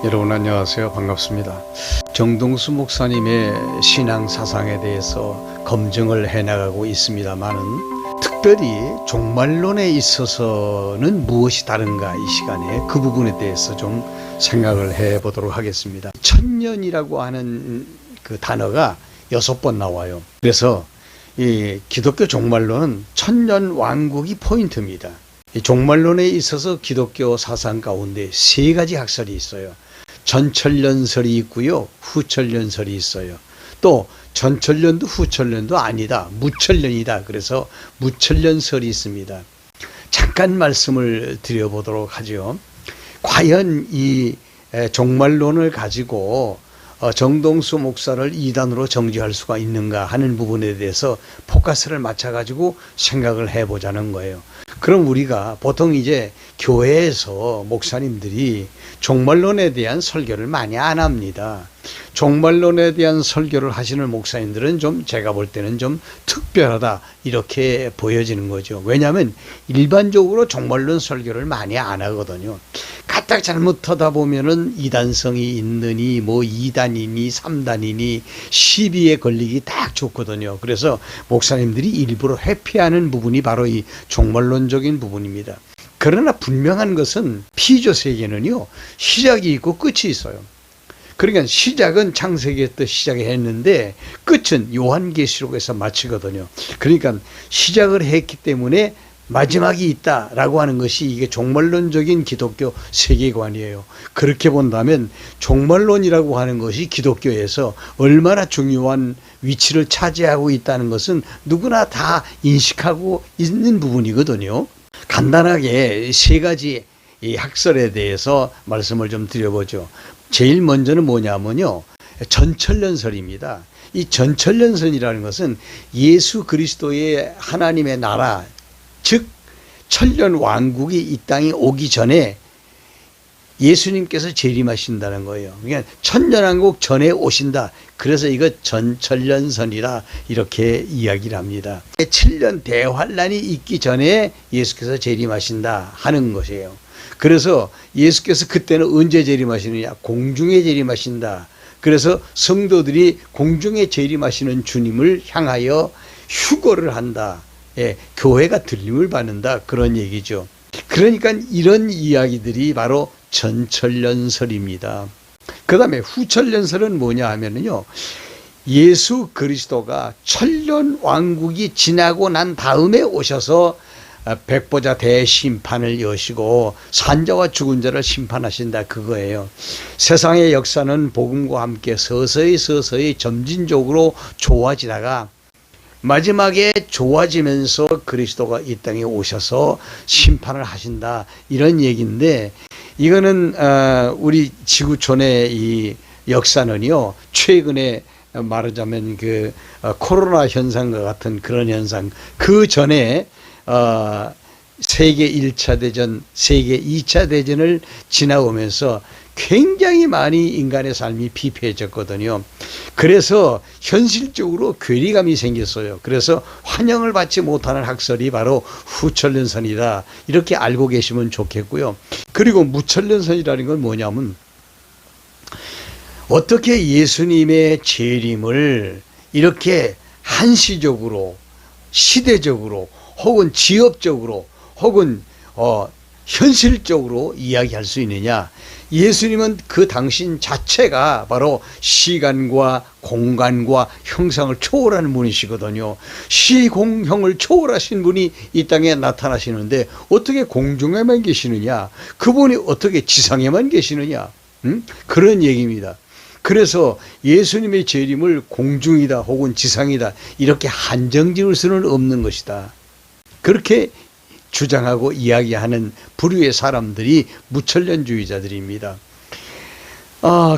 여러분 안녕하세요. 반갑습니다. 정동수 목사님의 신앙 사상에 대해서 검증을 해나가고 있습니다만은 특별히 종말론에 있어서는 무엇이 다른가 이 시간에 그 부분에 대해서 좀 생각을 해보도록 하겠습니다. 천년이라고 하는 그 단어가 6번 나와요. 그래서 이 기독교 종말론은 천년 왕국이 포인트입니다. 이 종말론에 있어서 기독교 사상 가운데 3가지 학설이 있어요. 전천년설이 있고요, 후천년설이 있어요. 또 전천년도 후천년도 아니다, 무천년이다. 그래서 무천년설이 있습니다. 잠깐 말씀을 드려보도록 하죠. 과연 이 종말론을 가지고 정동수 목사를 이단으로 정죄할 수가 있는가 하는 부분에 대해서 포커스를 맞춰가지고 생각을 해보자는 거예요. 그럼 우리가 보통 이제 교회에서 목사님들이 종말론에 대한 설교를 많이 안 합니다. 종말론에 대한 설교를 하시는 목사님들은 좀 제가 볼 때는 좀 특별하다 이렇게 보여지는 거죠. 왜냐하면 일반적으로 종말론 설교를 많이 안 하거든요. 까딱 잘못하다 보면은 이단성이 있느니 뭐 2단이니 3단이니 시비에 걸리기 딱 좋거든요. 그래서 목사님들이 일부러 회피하는 부분이 바로 이 종말론적인 부분입니다. 그러나 분명한 것은 피조 세계는요, 시작이 있고 끝이 있어요. 그러니까 시작은 창세기 때 시작했는데 끝은 요한계시록에서 마치거든요. 그러니까 시작을 했기 때문에 마지막이 있다라고 하는 것이 이게 종말론적인 기독교 세계관이에요. 그렇게 본다면 종말론이라고 하는 것이 기독교에서 얼마나 중요한 위치를 차지하고 있다는 것은 누구나 다 인식하고 있는 부분이거든요. 간단하게 3가지 이 학설에 대해서 말씀을 좀 드려보죠. 제일 먼저는 뭐냐면요, 전천년설입니다. 이 전천년설이라는 것은 예수 그리스도의 하나님의 나라, 즉 천년 왕국이 이 땅에 오기 전에 예수님께서 재림하신다는 거예요. 그러니까 천년왕국 전에 오신다. 그래서 이거 전천년설이라 이렇게 이야기를 합니다. 7년 대환란이 있기 전에 예수께서 재림하신다 하는 것이에요. 그래서 예수께서 그때는 언제 재림하시느냐? 공중에 재림하신다. 그래서 성도들이 공중에 재림하시는 주님을 향하여 휴거를 한다. 예, 교회가 들림을 받는다. 그런 얘기죠. 그러니까 이런 이야기들이 바로 전천년설입니다. 그 다음에 후천년설은 뭐냐 하면요, 예수 그리스도가 천년 왕국이 지나고 난 다음에 오셔서 백보자 대심판을 여시고 산자와 죽은 자를 심판하신다, 그거예요. 세상의 역사는 복음과 함께 서서히 점진적으로 좋아지다가 마지막에 좋아지면서 그리스도가 이 땅에 오셔서 심판을 하신다, 이런 얘기인데, 이거는 우리 지구촌의 이 역사는요, 최근에 말하자면 그 코로나 현상과 같은 그런 현상, 그 전에 세계 1차 대전, 세계 2차 대전을 지나오면서 굉장히 많이 인간의 삶이 피폐해졌거든요. 그래서 현실적으로 괴리감이 생겼어요. 그래서 환영을 받지 못하는 학설이 바로 후천년설이다, 이렇게 알고 계시면 좋겠고요. 그리고 무천년설이라는 건 뭐냐면, 어떻게 예수님의 재림을 이렇게 한시적으로, 시대적으로, 혹은 지역적으로, 혹은 현실적으로 이야기할 수 있느냐? 예수님은 그 당신 자체가 바로 시간과 공간과 형상을 초월하는 분이시거든요. 시공형을 초월하신 분이 이 땅에 나타나시는데 어떻게 공중에만 계시느냐? 그분이 어떻게 지상에만 계시느냐? 그런 얘기입니다. 그래서 예수님의 재림을 공중이다 혹은 지상이다 이렇게 한정 지을 수는 없는 것이다. 그렇게 주장하고 이야기하는 부류의 사람들이 무천년주의자들입니다.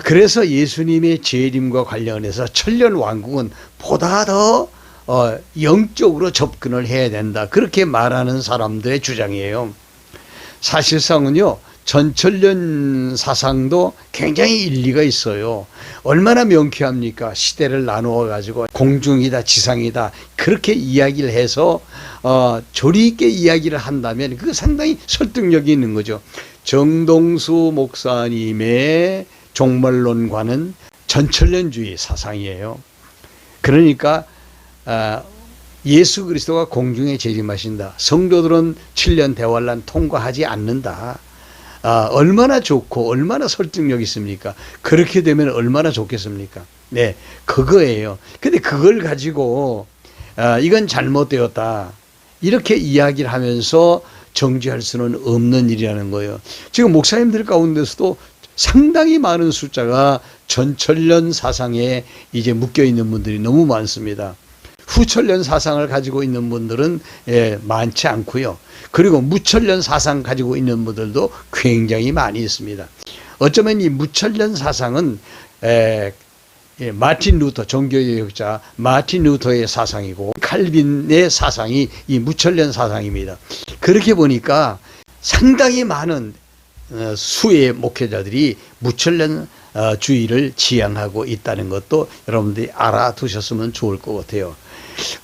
그래서 예수님의 재림과 관련해서 천년 왕국은 보다 더 영적으로 접근을 해야 된다, 그렇게 말하는 사람들의 주장이에요. 사실상은요, 전천년 사상도 굉장히 일리가 있어요. 얼마나 명쾌합니까? 시대를 나누어 가지고 공중이다 지상이다 그렇게 이야기를 해서 조리 있게 이야기를 한다면 그 상당히 설득력이 있는 거죠. 정동수 목사님의 종말론과는 전천년주의 사상이에요. 그러니까 예수 그리스도가 공중에 재림하신다. 성도들은 7년 대환란 통과하지 않는다. 얼마나 좋고 얼마나 설득력 있습니까? 그렇게 되면 얼마나 좋겠습니까? 네, 그거예요. 근데 그걸 가지고 이건 잘못되었다, 이렇게 이야기를 하면서 정죄할 수는 없는 일이라는 거예요. 지금 목사님들 가운데서도 상당히 많은 숫자가 전천년 사상에 이제 묶여 있는 분들이 너무 많습니다. 후천년 사상을 가지고 있는 분들은 많지 않고요. 그리고 무천년 사상 가지고 있는 분들도 굉장히 많이 있습니다. 어쩌면 이 무천년 사상은 마틴 루터, 종교개혁자 마틴 루터의 사상이고 칼빈의 사상이 이 무천년 사상입니다. 그렇게 보니까 상당히 많은 수의 목회자들이 무천년 주의를 지향하고 있다는 것도 여러분들이 알아두셨으면 좋을 것 같아요.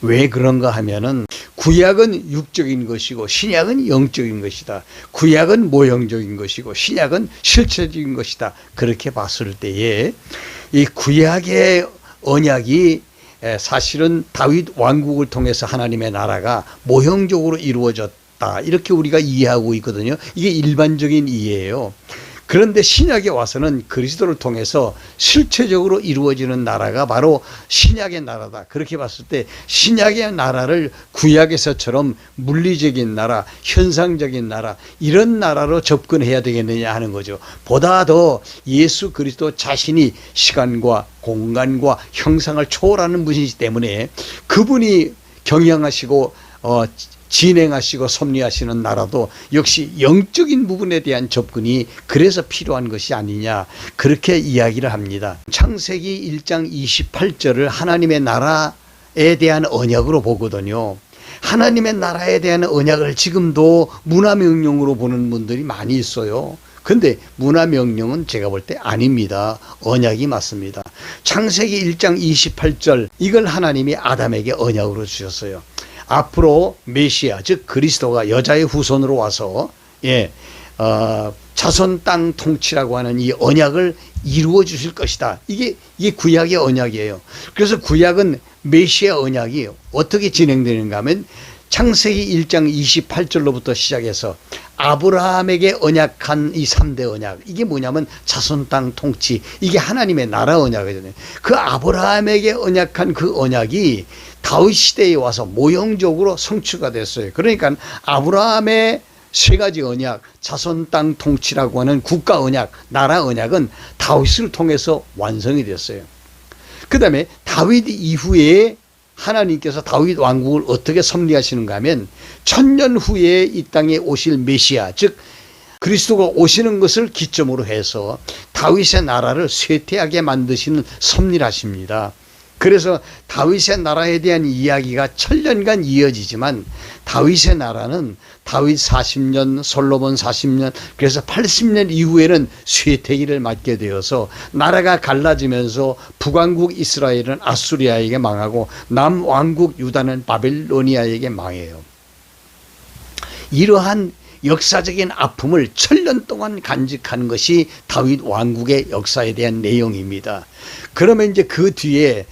왜 그런가 하면은 구약은 육적인 것이고 신약은 영적인 것이다. 구약은 모형적인 것이고 신약은 실체적인 것이다. 그렇게 봤을 때에 이 구약의 언약이 사실은 다윗 왕국을 통해서 하나님의 나라가 모형적으로 이루어졌다, 이렇게 우리가 이해하고 있거든요. 이게 일반적인 이해예요. 그런데 신약에 와서는 그리스도를 통해서 실체적으로 이루어지는 나라가 바로 신약의 나라다. 그렇게 봤을 때 신약의 나라를 구약에서처럼 물리적인 나라, 현상적인 나라, 이런 나라로 접근해야 되겠느냐 하는 거죠. 보다 더 예수 그리스도 자신이 시간과 공간과 형상을 초월하는 분이기 때문에 그분이 경영하시고 진행하시고 섭리하시는 나라도 역시 영적인 부분에 대한 접근이 그래서 필요한 것이 아니냐, 그렇게 이야기를 합니다. 창세기 1장 28절을 하나님의 나라에 대한 언약으로 보거든요. 하나님의 나라에 대한 언약을 지금도 문화명령으로 보는 분들이 많이 있어요. 근데 문화명령은 제가 볼 때 아닙니다. 언약이 맞습니다. 창세기 1장 28절, 이걸 하나님이 아담에게 언약으로 주셨어요. 앞으로 메시아, 즉 그리스도가 여자의 후손으로 와서 자손 땅 통치라고 하는 이 언약을 이루어 주실 것이다. 이게 구약의 언약이에요. 그래서 구약은 메시아 언약이 어떻게 진행되는가 하면 창세기 1장 28절로부터 시작해서 아브라함에게 언약한 이 3대 언약, 이게 뭐냐면 자손 땅 통치, 이게 하나님의 나라 언약이잖아요. 그 아브라함에게 언약한 그 언약이 다윗 시대에 와서 모형적으로 성취가 됐어요. 그러니까 아브라함의 3가지 언약, 자손 땅 통치라고 하는 국가 언약, 나라 언약은 다윗을 통해서 완성이 됐어요. 그 다음에 다윗 이후에 하나님께서 다윗 왕국을 어떻게 섭리하시는가 하면 1000년 후에 이 땅에 오실 메시아, 즉 그리스도가 오시는 것을 기점으로 해서 다윗의 나라를 쇠퇴하게 만드시는 섭리를 하십니다. 그래서 다윗의 나라에 대한 이야기가 1000년간 이어지지만 다윗의 나라는 다윗 40년, 솔로몬 40년, 그래서 80년 이후에는 쇠퇴기를 맞게 되어서 나라가 갈라지면서 북왕국 이스라엘은 아수리아에게 망하고 남왕국 유다는 바벨로니아에게 망해요. 이러한 역사적인 아픔을 1000년 동안 간직한 것이 다윗 왕국의 역사에 대한 내용입니다. 그러면 이제 그 뒤에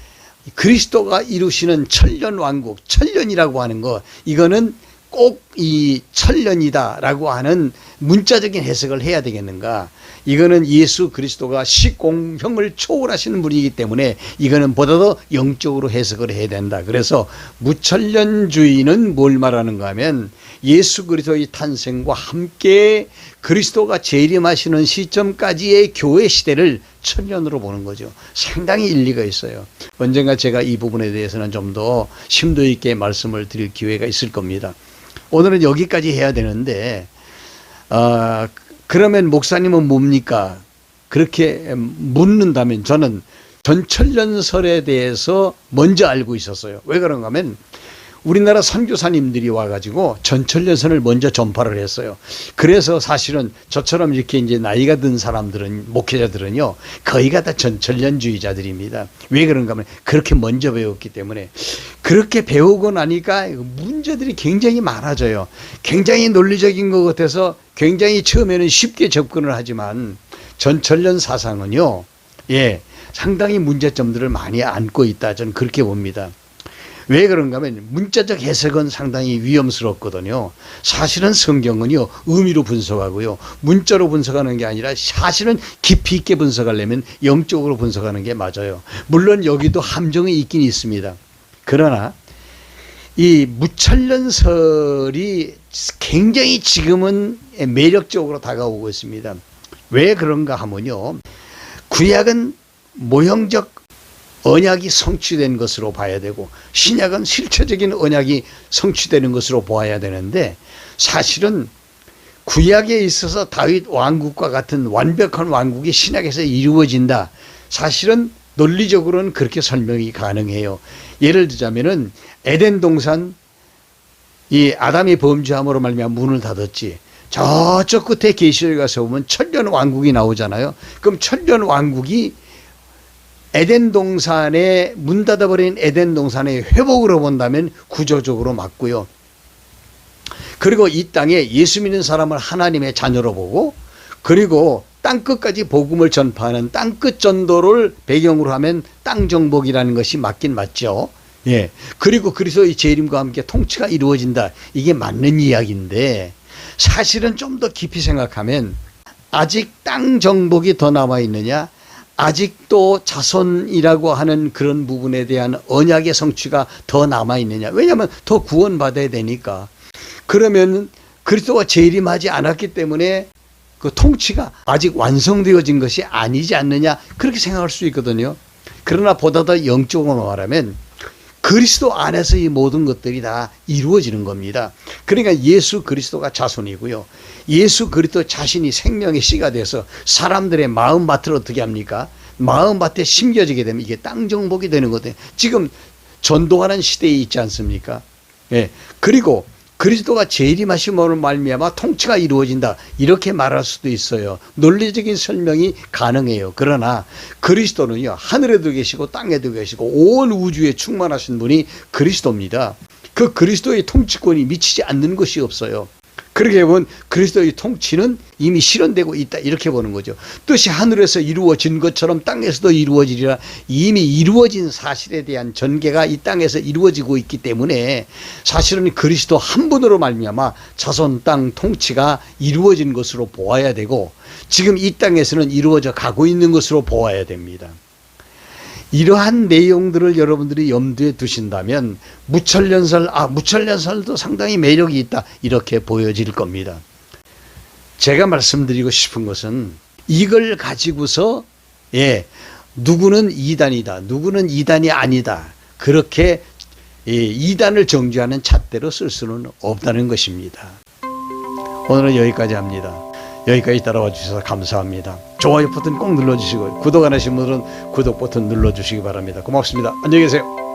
그리스도가 이루시는 1000년 왕국, 1000년이라고 하는 거, 이거는 꼭 이 1000년이다라고 하는 문자적인 해석을 해야 되겠는가? 이거는 예수 그리스도가 식공형을 초월하시는 분이기 때문에 이거는 보다 더 영적으로 해석을 해야 된다. 그래서 무천년주의는 뭘 말하는가 하면 예수 그리스도의 탄생과 함께 그리스도가 재림하시는 시점까지의 교회 시대를 1000년으로 보는 거죠. 상당히 일리가 있어요. 언젠가 제가 이 부분에 대해서는 좀 더 심도 있게 말씀을 드릴 기회가 있을 겁니다. 오늘은 여기까지 해야 되는데 그러면 목사님은 뭡니까? 그렇게 묻는다면 저는 전천년설에 대해서 먼저 알고 있었어요. 왜 그런가 하면 우리나라 선교사님들이 와가지고 전철연선을 먼저 전파를 했어요. 그래서 사실은 저처럼 이렇게 이제 나이가 든 사람들은, 목회자들은요, 거의가 다 전철연주의자들입니다. 왜 그런가 하면 그렇게 먼저 배웠기 때문에. 그렇게 배우고 나니까 문제들이 굉장히 많아져요. 굉장히 논리적인 것 같아서 굉장히 처음에는 쉽게 접근을 하지만 전철연 사상은요, 예, 상당히 문제점들을 많이 안고 있다. 저는 그렇게 봅니다. 왜 그런가 하면 문자적 해석은 상당히 위험스럽거든요. 사실은 성경은요, 의미로 분석하고요, 문자로 분석하는 게 아니라 사실은 깊이 있게 분석하려면 영적으로 분석하는 게 맞아요. 물론 여기도 함정이 있긴 있습니다. 그러나 이 무천년설이 굉장히 지금은 매력적으로 다가오고 있습니다. 왜 그런가 하면요, 구약은 모형적 언약이 성취된 것으로 봐야 되고 신약은 실체적인 언약이 성취되는 것으로 보아야 되는데, 사실은 구약에 있어서 다윗 왕국과 같은 완벽한 왕국이 신약에서 이루어진다. 사실은 논리적으로는 그렇게 설명이 가능해요. 예를 들자면은 에덴 동산, 이 아담이 범죄함으로 말미암아 문을 닫았지. 저쪽 끝에 계시록에 가서 보면 천년 왕국이 나오잖아요. 그럼 천년 왕국이 에덴 동산에, 문 닫아버린 에덴 동산의 회복으로 본다면 구조적으로 맞고요. 그리고 이 땅에 예수 믿는 사람을 하나님의 자녀로 보고, 그리고 땅끝까지 복음을 전파하는 땅끝 전도를 배경으로 하면 땅 정복이라는 것이 맞긴 맞죠. 예. 그리고 그리스도의 재림과 함께 통치가 이루어진다. 이게 맞는 이야기인데, 사실은 좀 더 깊이 생각하면 아직 땅 정복이 더 남아 있느냐, 아직도 자손이라고 하는 그런 부분에 대한 언약의 성취가 더 남아 있느냐. 왜냐하면 더 구원받아야 되니까. 그러면 그리스도가 재림하지 않았기 때문에 그 통치가 아직 완성되어진 것이 아니지 않느냐, 그렇게 생각할 수 있거든요. 그러나 보다 더 영적으로 말하면 그리스도 안에서 이 모든 것들이 다 이루어지는 겁니다. 그러니까 예수 그리스도가 자손이고요, 예수 그리스도 자신이 생명의 씨가 돼서 사람들의 마음밭을 어떻게 합니까? 마음밭에 심겨지게 되면 이게 땅 정복이 되는 거거든요. 지금 전도하는 시대에 있지 않습니까? 예. 그리고 그리스도가 재림하심으로 말미암아 통치가 이루어진다, 이렇게 말할 수도 있어요. 논리적인 설명이 가능해요. 그러나 그리스도는요, 하늘에도 계시고 땅에도 계시고 온 우주에 충만하신 분이 그리스도입니다. 그 그리스도의 통치권이 미치지 않는 것이 없어요. 그렇게 보면 그리스도의 통치는 이미 실현되고 있다, 이렇게 보는 거죠. 뜻이 하늘에서 이루어진 것처럼 땅에서도 이루어지리라. 이미 이루어진 사실에 대한 전개가 이 땅에서 이루어지고 있기 때문에 사실은 그리스도 한 분으로 말미암아 자손 땅 통치가 이루어진 것으로 보아야 되고, 지금 이 땅에서는 이루어져 가고 있는 것으로 보아야 됩니다. 이러한 내용들을 여러분들이 염두에 두신다면 무천년설도 상당히 매력이 있다, 이렇게 보여질 겁니다. 제가 말씀드리고 싶은 것은 이걸 가지고서 누구는 이단이다, 누구는 이단이 아니다, 그렇게 이단을 정죄하는 잣대로 쓸 수는 없다는 것입니다. 오늘은 여기까지 합니다. 여기까지 따라와 주셔서 감사합니다. 좋아요 버튼 꼭 눌러주시고, 구독 안 하신 분들은 구독 버튼 눌러주시기 바랍니다. 고맙습니다. 안녕히 계세요.